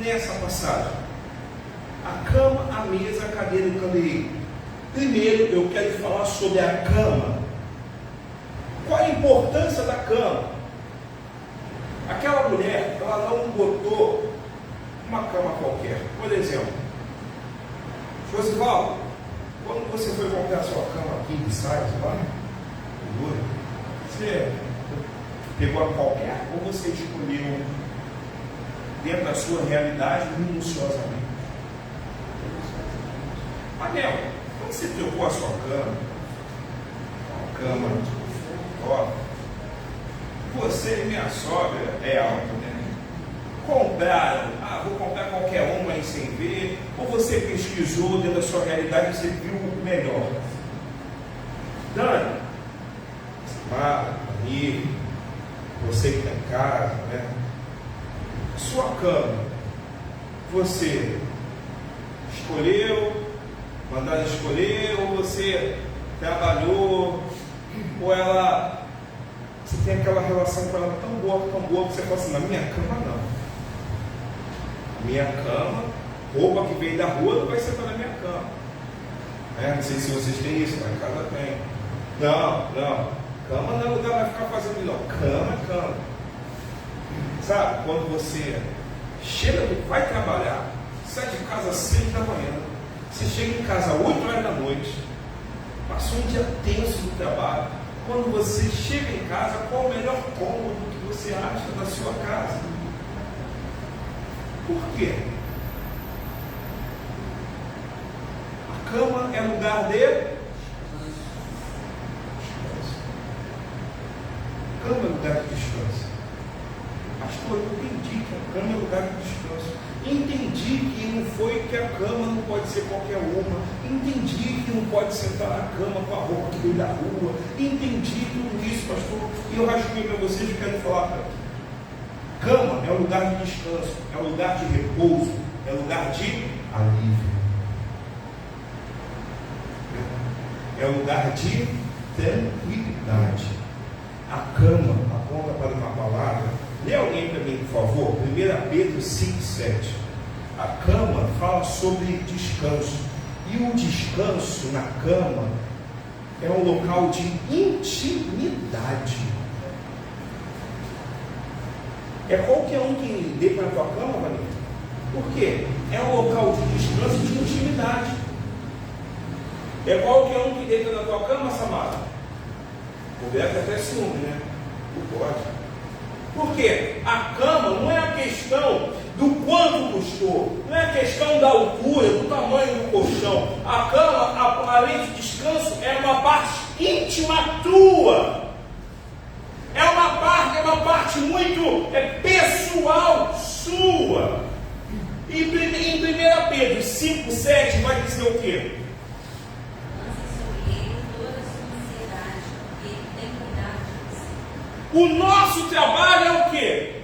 nessa passagem? A cama, a mesa, a cadeira e o candeeiro. Primeiro eu quero falar sobre a cama. Qual a importância da cama? Aquela mulher, ela não botou uma cama qualquer. Por exemplo, Josivaldo, quando você foi comprar a sua cama king size lá, você pegou a qualquer ou você escolheu dentro da sua realidade minuciosamente? Anel, quando você trocou a sua cama, ó, você e minha sogra é alta, né? Compraram, vou comprar qualquer uma aí sem ver, ou você pesquisou dentro da sua realidade e você viu o melhor? Dani, amigo, você que está em casa, né? Sua cama, você escolheu, mandaram escolher, ou você trabalhou, ou ela, você tem aquela relação com ela tão boa, que você fala assim: na minha cama não. Minha cama, roupa que veio da rua não vai sentar na minha cama. Não sei se vocês têm isso, mas em casa tem. Não. Cama não é lugar para ficar fazendo, não. Cama. Sabe, quando você chega, vai trabalhar, sai de casa às 6 da manhã, você chega em casa às 8 horas da noite, passou um dia tenso no trabalho. Quando você chega em casa, qual o melhor cômodo que você acha da sua casa? Por quê? A cama é lugar de descanso. Cama é lugar de descanso. Pastor, eu entendi que a cama é lugar de descanso. Entendi que não foi que a cama não pode ser qualquer uma. Entendi que não pode sentar na cama com a roupa que veio da rua. Entendi tudo isso, pastor. E eu rasguei para vocês e quero falar para vocês. Cama é um lugar de descanso, é um lugar de repouso, é um lugar de alívio. é um lugar de tranquilidade. A cama aponta para uma palavra. Lê alguém para mim, por favor, 1 Pedro 5,7. A cama fala sobre descanso. E o descanso na cama é um local de intimidade. É qualquer um que deita na tua cama, Vanessa. Por quê? É um local de descanso e de intimidade. É qualquer um que deita na tua cama, Samara. O Beto até ciúme, né? Não pode. Por quê? A cama não é a questão do quanto custou, não é a questão da altura, do tamanho do colchão. A cama, além de descanso, é uma parte íntima tua. É uma parte muito pessoal sua. E em 1 Pedro 5,7 vai dizer o quê? O nosso trabalho é o quê?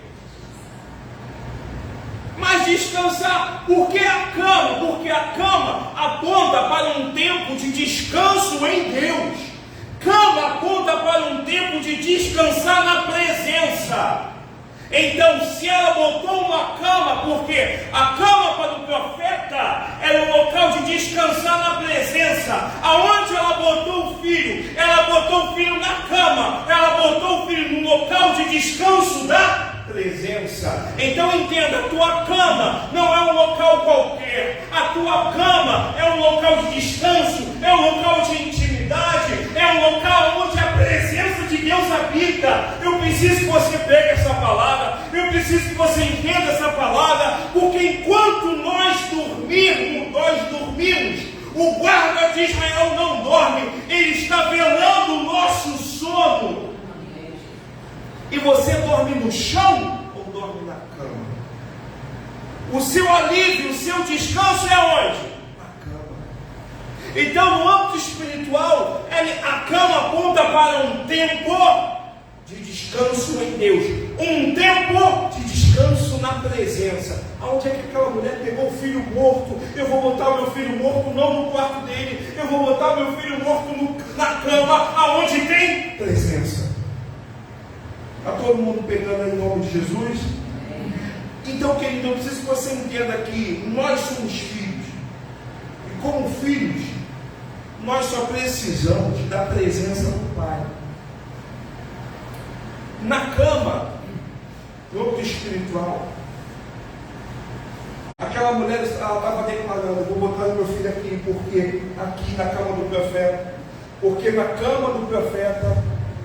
Mas descansar. Por que a cama? Porque a cama aponta para um tempo de descanso em Deus. Cama aponta para um tempo de descansar na presença. Então, se ela botou uma cama, porque a cama para o profeta era um local de descansar na presença. Aonde ela botou o filho? Ela botou o filho na cama. Ela botou o filho no local de descanso da presença. Então entenda, a tua cama não é um local qualquer. A tua cama é um local de descanso, é um local de intimidade, é um local onde a presença de Deus habita. Eu preciso que você pegue essa palavra, eu preciso que você entenda essa palavra, porque enquanto nós dormimos, o guarda de Israel não dorme, ele está velando o nosso sono. E você dorme no chão ou dorme na cama? O seu alívio, o seu descanso é onde? Na cama. Então, no âmbito espiritual, a cama aponta para um tempo de descanso em Deus, um tempo de descanso na presença. Aonde é que aquela mulher pegou o filho morto? Eu vou botar o meu filho morto não no quarto dele, eu vou botar o meu filho morto na cama, aonde tem presença. Está todo mundo pegando em nome de Jesus? Então, querido, eu preciso que você entenda que nós somos filhos. E como filhos, nós só precisamos da presença do Pai. Na cama, no âmbito espiritual, aquela mulher estava declarando: vou botar meu filho aqui, porque aqui na cama do profeta, porque na cama do profeta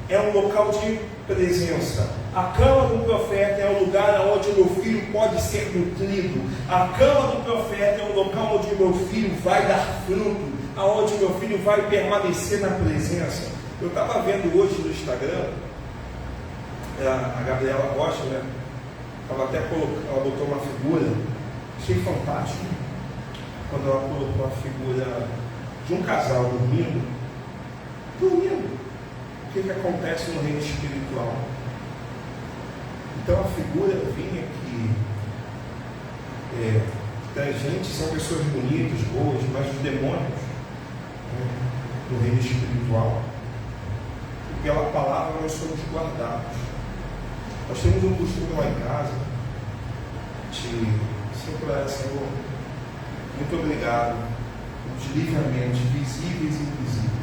é um local de presença. A cama do profeta é um lugar onde o meu filho pode ser nutrido. A cama do profeta é um local onde o meu filho vai dar fruto, aonde o meu filho vai permanecer na presença. Eu estava vendo hoje no Instagram, a Gabriela Rocha, né? Ela botou uma figura, achei fantástico, quando ela colocou a figura de um casal dormindo. O que acontece no reino espiritual? Então a figura vinha que da gente são pessoas bonitas, boas, mas os demônios, né, no reino espiritual, e pela palavra nós somos guardados. Nós temos um costume lá em casa de sempre orar: Senhor, muito obrigado pelos livramentos visíveis e invisíveis.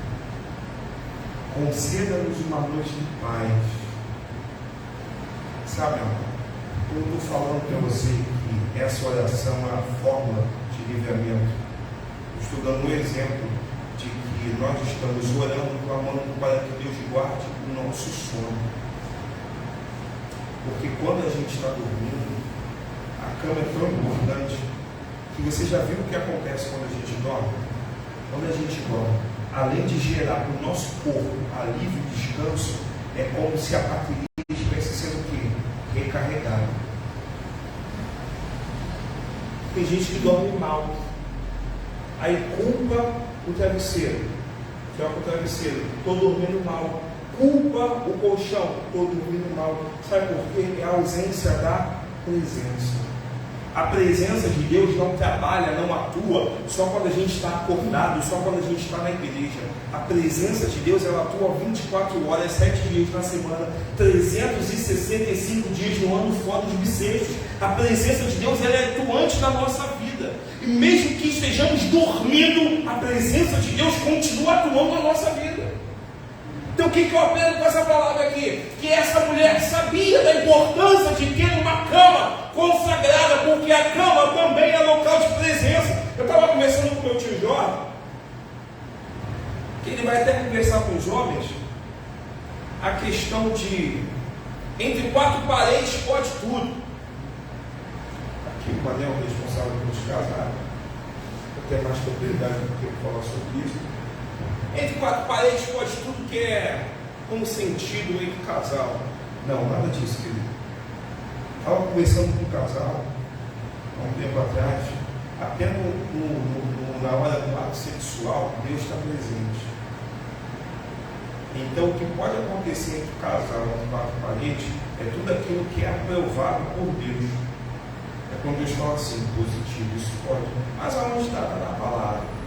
Conceda-nos uma noite de paz. Sabe, eu estou falando para você que essa oração é a fórmula de livramento. Eu estou dando um exemplo de que nós estamos orando, clamando para que Deus guarde o nosso sono. Porque quando a gente está dormindo, a cama é tão importante que você já viu o que acontece quando a gente dorme? Quando a gente dorme, além de gerar para o nosso corpo alívio e descanso, é como se a bateria estivesse sendo o quê? Recarregada. Tem gente que dorme mal, aí culpa o travesseiro, troca o travesseiro, estou dormindo mal. Culpa o colchão, estou dormindo mal. Sabe por quê? É a ausência da presença. A presença de Deus não trabalha, não atua só quando a gente está acordado, só quando a gente está na igreja. A presença de Deus, ela atua 24 horas, 7 dias na semana, 365 dias no ano, fora os bissextos. A presença de Deus, ela é atuante na nossa vida. E mesmo que estejamos dormindo, a presença de Deus continua atuando na nossa vida. Então o que eu aprendo com essa palavra aqui? Que essa mulher sabia da importância de ter uma cama consagrada, porque a cama também é local de presença. Eu estava conversando com meu tio Jorge, que ele vai até conversar com os homens, a questão de entre 4 paredes pode tudo. Aqui o Manel é responsável pelos casados, eu tenho mais propriedade do que eu falar sobre isso. Entre 4 paredes pode tudo, que é um sentido entre casal. Não, nada disso, querido. Estava conversando com um casal há um tempo atrás, até na hora do ato sexual, Deus está presente. Então o que pode acontecer entre o casal e entre 4 paredes é tudo aquilo que é aprovado por Deus. É quando Deus fala assim, positivo, isso pode. Mas aonde está? Na palavra.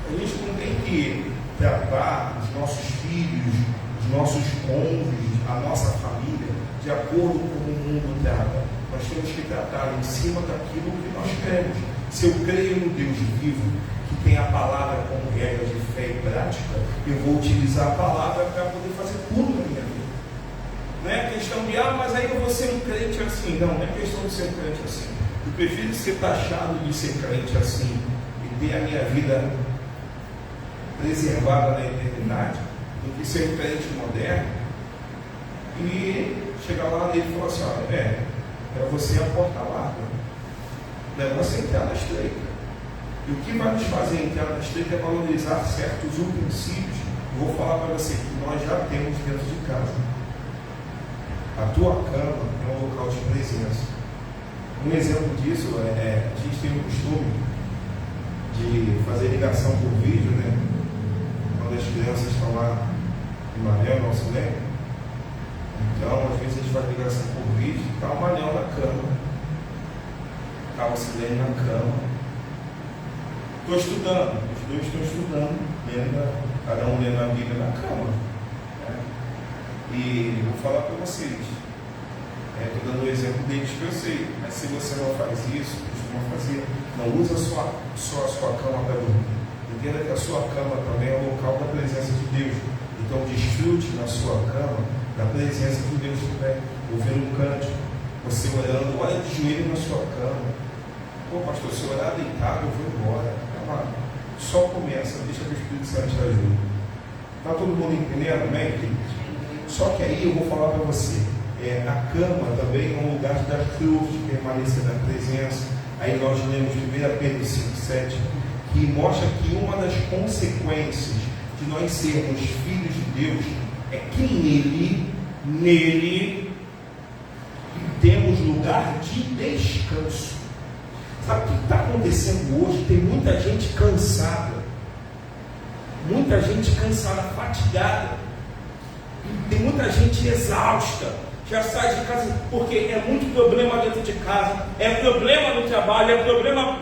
A gente não tem que tratar os nossos filhos, os nossos cônjuges, a nossa família, de acordo com o mundo trata. Nós temos que tratar em cima daquilo que nós cremos. Se eu creio no Deus vivo, que tem a palavra como regra de fé e prática, eu vou utilizar a palavra para poder fazer tudo na minha vida. Não é questão de, mas aí eu vou ser um crente assim. Não é questão de ser um crente assim. Eu prefiro ser taxado de ser crente assim e ter a minha vida preservada na eternidade, do que ser um crente moderno e chegar lá nele e falar assim, olha, para você a porta larga, o negócio é entrar na estreita. E o que vai nos fazer entrar na estreita é valorizar certos princípios. Eu vou falar para você que nós já temos dentro de casa. A tua cama é um local de presença. Um exemplo disso a gente tem o costume de fazer ligação por vídeo, né? Quando as crianças estão lá em Manel, nosso lembra? Então, às vezes a gente faz ligação por vídeo e está o Manel na cama, está o Silene na cama. Estou estudando, os dois estão estudando, cada um lendo a Bíblia na cama. Né? E vou falar para vocês, estou dando o exemplo deles que eu sei, mas se você não faz isso, costuma fazer, não usa só a sua cama para dormir. Entenda que a sua cama também é o local da presença de Deus. Então desfrute na sua cama da presença de Deus também. Ouvir um cântico, você orando, olha de joelho na sua cama. Pô, pastor, se orar deitado, eu vou embora. Calma, só começa, deixa que o Espírito Santo te ajude. Está todo mundo entendendo, amém? Só que aí eu vou falar para você, a cama também é um lugar de dar fruto, de permanecer na presença. Aí nós lemos 1 Pedro 5,7, que mostra que uma das consequências de nós sermos filhos de Deus é que nele temos lugar de descanso. Sabe o que está acontecendo hoje? Tem muita gente cansada, fatigada, tem muita gente exausta, já sai de casa, porque é muito problema dentro de casa, é problema no trabalho, é problema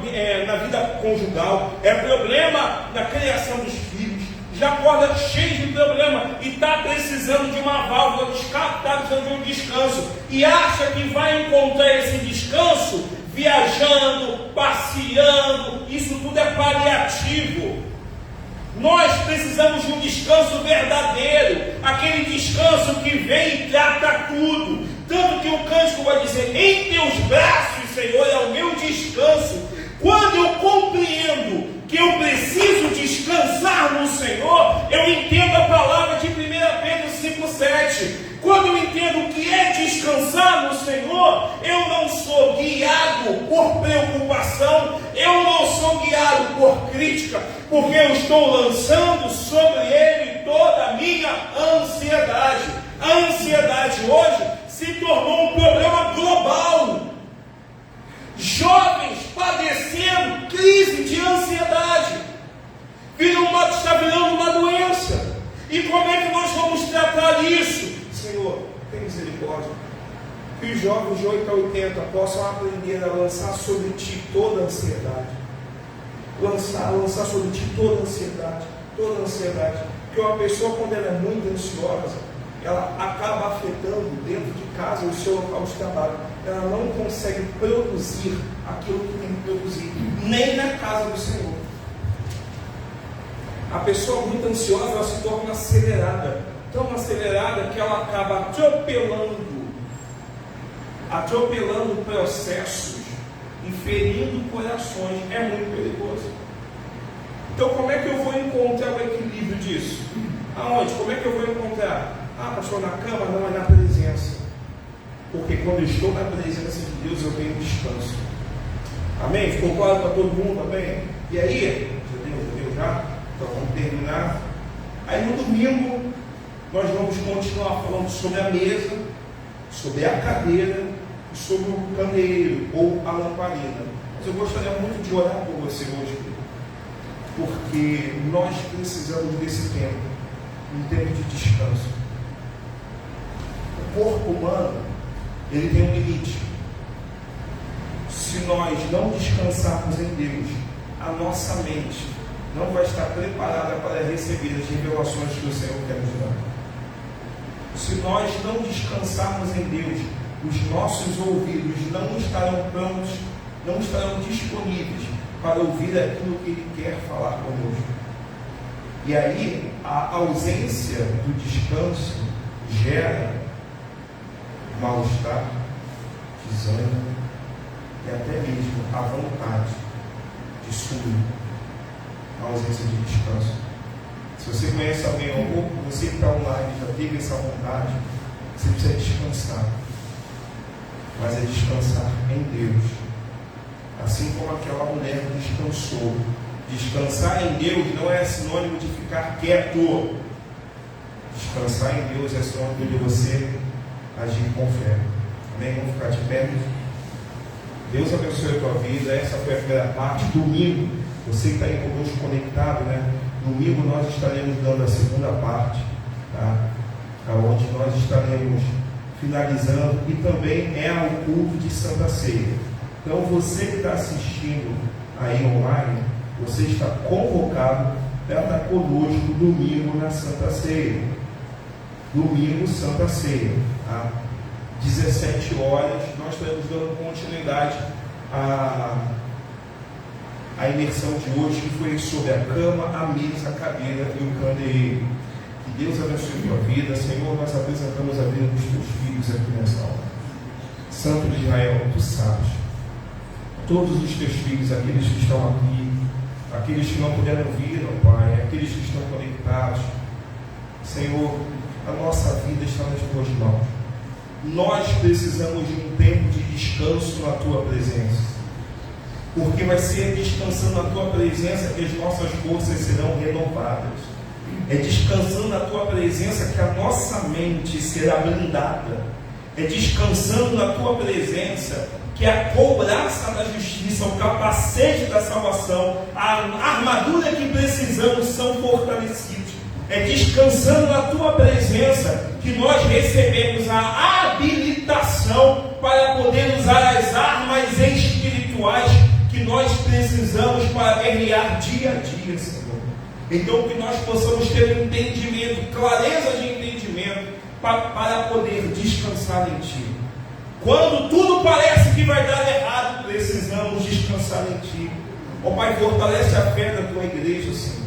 na vida conjugal, é problema na criação dos filhos, já acorda cheio de problema e está precisando de uma válvula de escape, está precisando de um descanso, e acha que vai encontrar esse descanso viajando, passeando. Isso tudo é paliativo. Nós precisamos de um descanso verdadeiro, aquele descanso que vem e trata tudo. Tanto que o cântico vai dizer: em teus braços, Senhor, é o meu descanso. Quando eu compreendo que eu preciso descansar no Senhor, eu entendo a palavra de 1 Pedro 5,7. Quando eu entendo o que é descansar no Senhor, eu não sou guiado por preocupação, eu não sou guiado por crítica, porque eu estou lançando sobre Ele toda a minha ansiedade. A ansiedade hoje se tornou um problema global. Jovens padecendo crise de ansiedade, está virando uma doença. E como é que nós vamos tratar isso? Senhor, tem misericórdia. Que os jovens de 8 a 80 possam aprender a lançar sobre ti toda a ansiedade. Lançar sobre ti toda a ansiedade. Toda a ansiedade. Porque uma pessoa, quando ela é muito ansiosa, ela acaba afetando dentro de casa o seu local de trabalho. Ela não consegue produzir aquilo que tem que produzir, nem na casa do Senhor. A pessoa muito ansiosa, ela se torna acelerada. Tão acelerada que ela acaba atropelando processos e ferindo corações. É muito perigoso. Então, como é que eu vou encontrar o equilíbrio disso? Aonde? Como é que eu vou encontrar? Pastor, na cama? Não, é na presença. Porque quando eu estou na presença de Deus, eu tenho descanso. Amém? Ficou claro para todo mundo? Amém? E aí? Já deu já? Então vamos terminar. Aí no domingo, nós vamos continuar falando sobre a mesa, sobre a cadeira e sobre o candeeiro ou a lamparina. Mas eu gostaria muito de orar por você hoje, porque nós precisamos desse tempo, um tempo de descanso. O corpo humano, ele tem um limite. Se nós não descansarmos em Deus, a nossa mente não vai estar preparada para receber as revelações que o Senhor quer nos dar. Se nós não descansarmos em Deus, os nossos ouvidos não estarão prontos, não estarão disponíveis para ouvir aquilo que Ele quer falar conosco. E aí, a ausência do descanso gera mal-estar, desânimo e até mesmo a vontade de sumir. A ausência de descanso. Se você conhece alguém, ou você que está online já teve essa vontade, você precisa descansar. Mas é descansar em Deus. Assim como aquela mulher descansou. Descansar em Deus não é sinônimo de ficar quieto. Descansar em Deus é sinônimo de você agir com fé. Amém? Vamos ficar de pé. Deus abençoe a tua vida. Essa foi a primeira parte. Domingo, você que está aí conosco conectado, né? Domingo nós estaremos dando a segunda parte, tá? Onde nós estaremos finalizando, e também é o culto de Santa Ceia. Então você que está assistindo aí online, você está convocado para estar conosco domingo na Santa Ceia. Domingo, Santa Ceia, tá? 17 horas, nós estaremos dando continuidade a imersão de hoje, que foi sobre a cama, a mesa, a cadeira e o candeeiro. Que Deus abençoe a tua vida. Senhor, nós apresentamos a vida dos teus filhos aqui nessa hora. Santo de Israel, tu sabes, todos os teus filhos, aqueles que estão aqui, aqueles que não puderam vir, ó Pai, aqueles que estão conectados, Senhor, a nossa vida está nas tuas mãos. Nós precisamos de um tempo de descanso na tua presença, porque vai ser descansando na tua presença que as nossas forças serão renovadas. É descansando na tua presença que a nossa mente será blindada. É descansando na tua presença que a couraça da justiça, o capacete da salvação, a armadura que precisamos são fortalecidos. É descansando na tua presença que nós recebemos a habilitação para poder usar as armas espirituais que nós precisamos para guerrear dia a dia, Senhor. Então que nós possamos ter um entendimento, clareza de entendimento, para poder descansar em Ti. Quando tudo parece que vai dar errado, precisamos descansar em Ti. Ó Pai, fortalece a fé da Tua igreja, Senhor.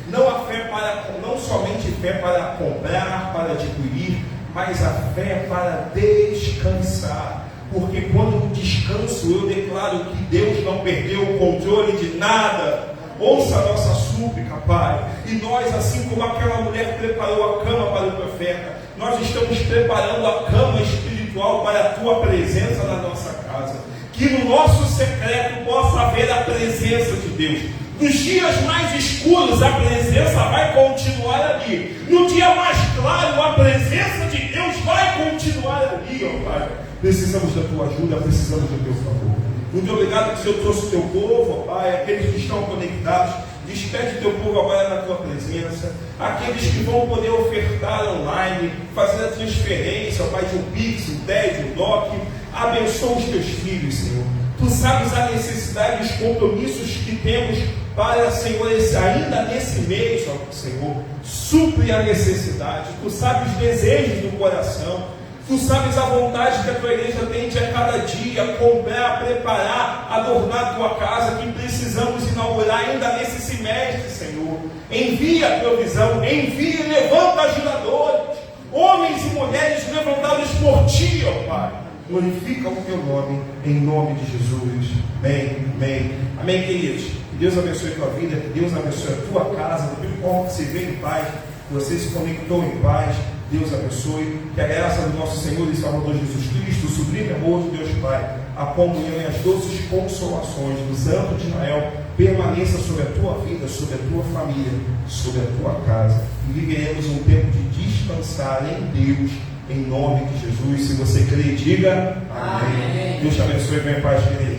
Não somente fé para comprar, para adquirir, mas a fé para descansar. Porque quando eu descanso, eu declaro que Deus não perdeu o controle de nada. Ouça a nossa súplica, Pai. E nós, assim como aquela mulher preparou a cama para o profeta, nós estamos preparando a cama espiritual para a Tua presença na nossa casa. Que no nosso secreto possa haver a presença de Deus. Nos dias mais escuros, a presença vai continuar ali. No dia mais claro, a presença de Deus vai continuar ali, ó Pai. Precisamos da Tua ajuda, precisamos do Teu favor. Muito obrigado que o Senhor trouxe o Teu povo, ó Pai, aqueles que estão conectados. Despede teu povo agora na tua presença. Aqueles que vão poder ofertar online, fazer a transferência, Pai, de um Pix, um TED, um DOC. Abençoa os teus filhos, Senhor. Tu sabes a necessidade e os compromissos que temos para, Senhor, ainda nesse mês, ó Senhor. Supre a necessidade. Tu sabes os desejos do coração. Tu sabes a vontade que a tua igreja tem de a cada dia comprar, preparar, adornar a tua casa, que precisamos inaugurar ainda nesse semestre, Senhor. Envia a provisão, envia e levanta ajuradores, homens e mulheres levantados por ti, ó Pai. Glorifica o teu nome, em nome de Jesus. Amém, amém. Amém, queridos. Que Deus abençoe a tua vida, que Deus abençoe a tua casa, do qual você veio em paz, que você se conectou em paz. Deus abençoe, que a graça do nosso Senhor e Salvador Jesus Cristo, o sublime amor de Deus Pai, a comunhão e as doces consolações do Santo de Israel permaneça sobre a tua vida, sobre a tua família, sobre a tua casa. E viveremos um tempo de descansar em Deus, em nome de Jesus. Se você crê, diga amém. Deus te abençoe, vem em paz, querido.